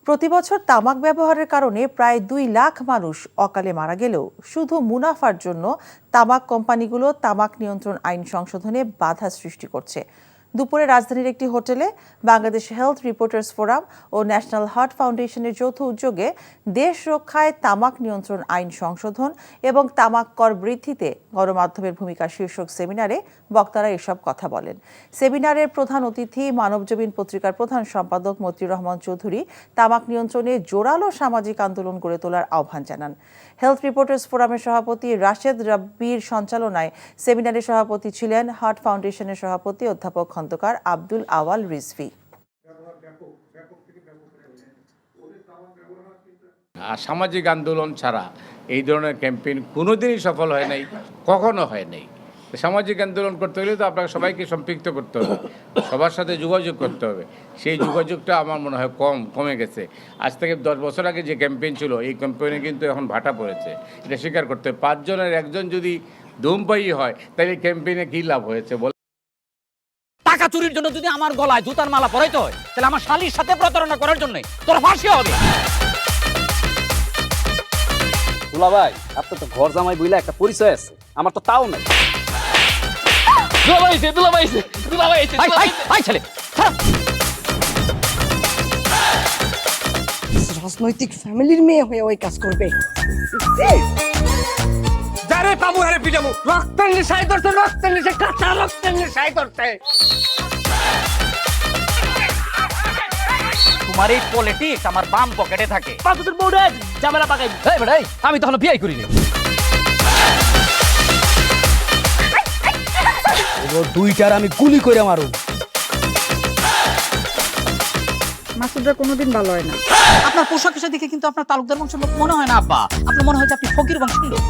প্রতিবছর তামাক ব্যবহারের কারণে প্রায় 2 লাখ মানুষ অকালে মারা গেলেও শুধু মুনাফার জন্য তামাক কোম্পানিগুলো তামাক নিয়ন্ত্রণ আইন সংশোধনে বাধা সৃষ্টি করছে। দুপুরে রাজধানীর একটি হোটেলে বাংলাদেশ হেলথ রিপোর্টার্স ফোরাম ও ন্যাশনাল হার্ট ফাউন্ডেশনের যৌথ উদ্যোগে দেশ রক্ষায় তামাক নিয়ন্ত্রণ আইন সংশোধন এবং তামাক কর বৃদ্ধিতে গণমাধ্যমের ভূমিকা শীর্ষক সেমিনারে বক্তারা এসব কথা বলেন। সেমিনারের প্রধান অতিথি মানবজমিন পত্রিকার প্রধান সম্পাদক মতিউর রহমান চৌধুরী তামাক নিয়ন্ত্রণে জোরালো সামাজিক আন্দোলন গড়ে তোলার আহ্বান জানান। হেলথ রিপোর্টার্স ফোরামের সভাপতি রাশেদ রাব্বির সঞ্চালনায় সেমিনারের সভাপতি ছিলেন হার্ট ফাউন্ডেশনের সভাপতি অধ্যাপক খন্দকার আব্দুল আওয়াল রিজভী। সামাজিক আন্দোলন ছাড়া এই ধরনের ক্যাম্পেইন কোনোদিনই সফল হয় নাই, কখনো হয় নাই। সামাজিক আন্দোলন করতে হলে তো আপনাকে সবাইকে সম্পৃক্ত করতে হবে, সবার সাথে যোগাযোগ করতে হবে। সেই যোগাযোগটা আমার মনে হয় কমে গেছে। আজ থেকে 10 বছর আগে যে ক্যাম্পেইন ছিল, এই ক্যাম্পেইনে কিন্তু এখন ভাটা পড়েছে, এটা স্বীকার করতে হবে। 5 জনের একজন যদি ধূমপায়ী হয়, তাহলে ক্যাম্পেইনে কী লাভ হয়েছে বল? টাকা চুরির জন্য যদি আমার গলায় জুতার মালা পরাইতে হয়, তাহলে আমার শালীর সাথে প্রতারণা করার জন্য তোর ফাঁসি হবে। দুলা ভাই, আপনার তো ঘর জামাই বইলা একটা পরিচয় আছে, আমার তো তাও নাই। রাজনৈতিক ফ্যামিলির মেয়ে হয়ে ওই কাজ করবে। যারে পাবো হারে পিটাবো, রক্তের নেশায় ধরতে, রক্তের নেশায়, কাঁচা রক্তের নেশায় ধরতে। তোমার এই পলিটিক্স আমার বাম পকেটে থাকে। তোর বউরে ঝামেলা পাকাই। এই বেটাই, আমি তখন বিয়ে করিনি। দুইটার আমি গুলি করে মারু। মাসুদরা কোনোদিন ভালো হয় না। আপনার পোশাক আশাক দেখে কিন্তু আপনার তালুকদার বংশের লোক মনে হয় না আব্বা, আপনার মনে হয় যে আপনি ফকির বংশের লোক।